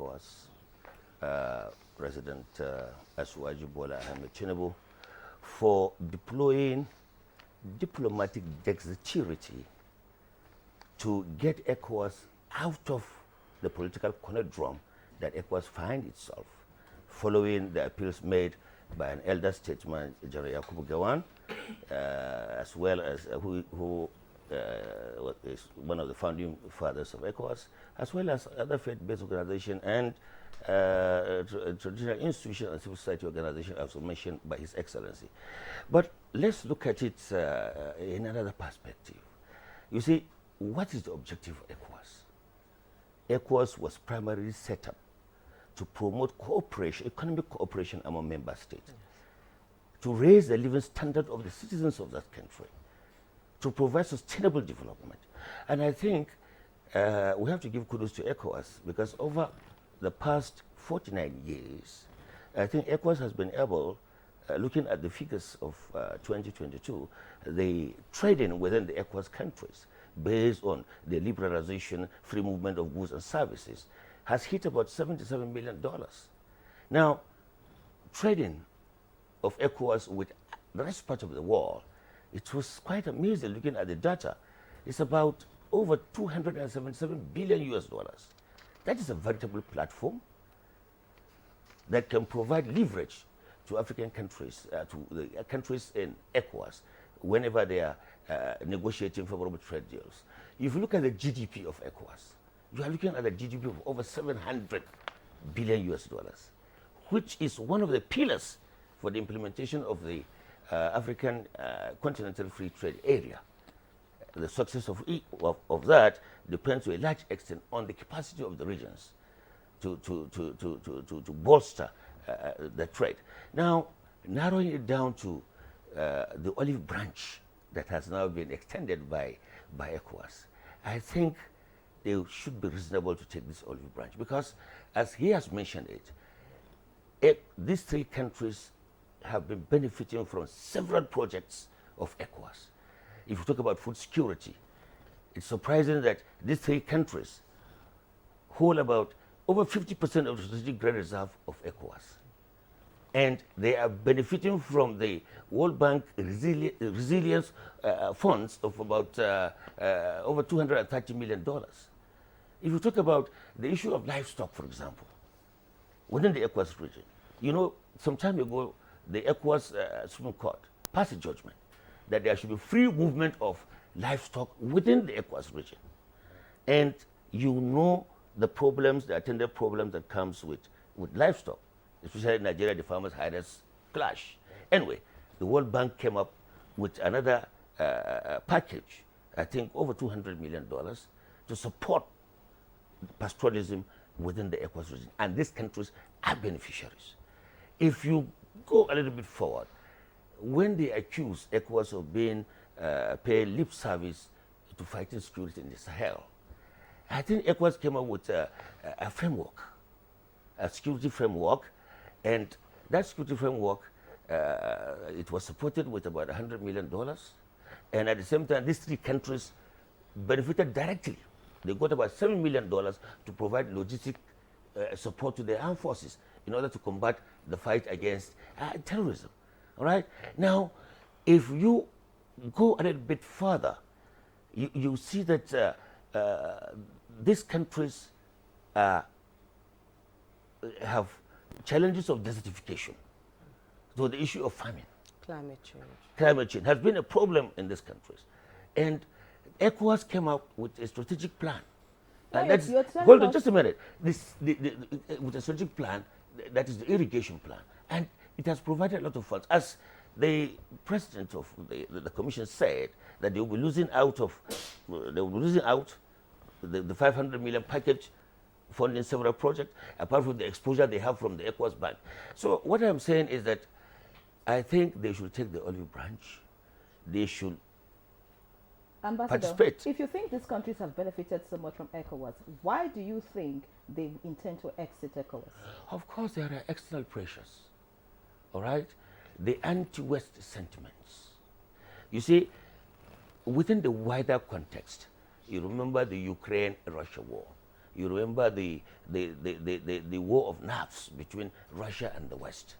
ECOWAS, President Asuwaju Bola Ahmed Tinubu, for deploying diplomatic dexterity to get ECOWAS out of the political conundrum that ECOWAS finds itself, following the appeals made by an elder statesman, General Yakubu Gawan, as well as who is one of the founding fathers of ECOWAS, as well as other faith-based organizations and traditional institutions and civil society organizations, as mentioned by His Excellency. But let's look at it in another perspective. You see, what is the objective of ECOWAS? ECOWAS was primarily set up to promote cooperation, economic cooperation among member states, to raise the living standard of the citizens of that country, to provide sustainable development. And I think we have to give kudos to ECOWAS, because over the past 49 years, I think ECOWAS has been able, looking at the figures of 2022, the trading within the ECOWAS countries, based on the liberalization, free movement of goods and services, has hit about $77 million. Now, trading of ECOWAS with the rest part of the world, it was quite amazing looking at the data. It's about over 277 billion US dollars. That is a veritable platform that can provide leverage to African countries, to the countries in ECOWAS, whenever they are negotiating favorable trade deals. If you look at the GDP of ECOWAS, you are looking at a GDP of over 700 billion US dollars, which is one of the pillars for the implementation of the African Continental Free Trade Area. The success of that depends to a large extent on the capacity of the regions to bolster the trade. Now, narrowing it down to the olive branch that has now been extended by ECOWAS, I think they should be reasonable to take this olive branch, because as he has mentioned these three countries have been benefiting from several projects of ECOWAS. If you talk about food security, it's surprising that these three countries hold about over 50% of the strategic grain reserve of ECOWAS. And they are benefiting from the World Bank resilience funds of about over $230 million. If you talk about the issue of livestock, for example, within the ECOWAS region, you know, some time ago, the ECOWAS Supreme Court passed a judgment that there should be free movement of livestock within the ECOWAS region. And you know the problems, the attendant problems that comes with livestock, especially in Nigeria, the farmers herders clash. Anyway, the World Bank came up with another package, I think over $200 million, to support pastoralism within the ECOWAS region. And these countries are beneficiaries. If you go a little bit forward, when they accuse ECOWAS of being pay lip service to fighting security in the Sahel, I think ECOWAS came up with a framework, a security framework, and that security framework, it was supported with about $100 million, and at the same time, these three countries benefited directly. They got about $7 million to provide logistic support to the armed forces in order to combat the fight against terrorism. All right? Now, if you go a little bit further, you see that these countries have challenges of desertification. So the issue of famine. Climate change. Climate change has been a problem in these countries. And ECOWAS came up with a strategic plan. And that's, hold on just a minute. With a strategic plan, that is the irrigation plan. And it has provided a lot of funds. As the president of the commission said, that they will be losing out the 500 million package funding several projects, apart from the exposure they have from the ECOWAS Bank. So what I'm saying is that I think they should take the olive branch. They should participate. If you think these countries have benefited so much from ECOWAS, why do you think they intend to exit ECOWAS? Of course, there are external pressures, all right? The anti-West sentiments. You see, within the wider context, you remember the Ukraine-Russia war. You remember the war of nerves between Russia and the West.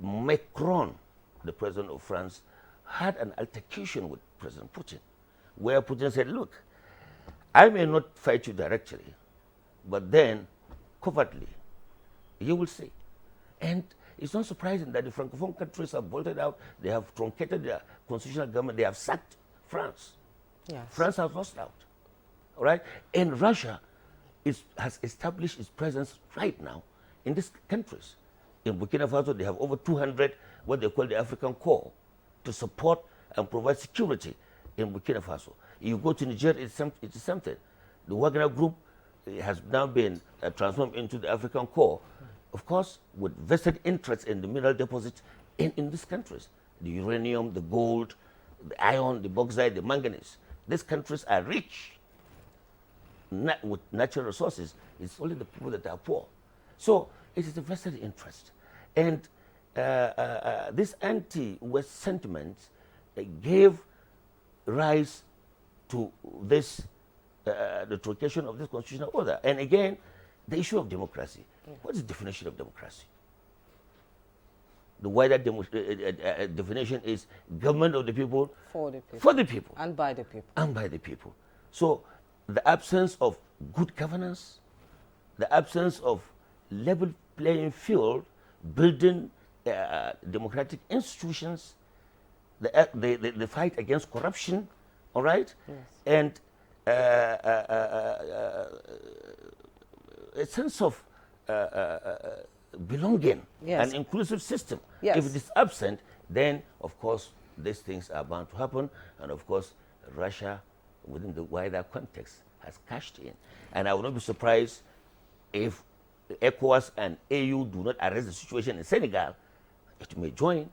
Macron, the president of France, had an altercation with President Putin, where Putin said, look, I may not fight you directly, but then covertly, you will see. And it's not surprising that the Francophone countries have bolted out, they have truncated their constitutional government, they have sacked France. Yes. France has lost out. All right? And Russia has established its presence right now in these countries. In Burkina Faso, they have over 200, what they call the African Corps, to support and provide security in Burkina Faso. You go to Niger, it's something. The Wagner Group has now been transformed into the African Corps, of course, with vested interest in the mineral deposits in these countries. The uranium, the gold, the iron, the bauxite, the manganese. These countries are rich with natural resources. It's only the people that are poor. So it is a vested interest. And this anti-West sentiment gave rise to this, the truncation of this constitutional order. And again, the issue of democracy. Yeah. What is the definition of democracy? The wider definition is government of the people, for the people, for the people, and by the people. And by the people. So the absence of good governance, the absence of level playing field, building democratic institutions, the fight against corruption, all right? Yes. And a sense of belonging, yes. an inclusive system. Yes. If it is absent, then of course these things are bound to happen, and of course Russia, within the wider context, has cashed in. And I would not be surprised if ECOWAS and AU do not arrest the situation in Senegal. It may join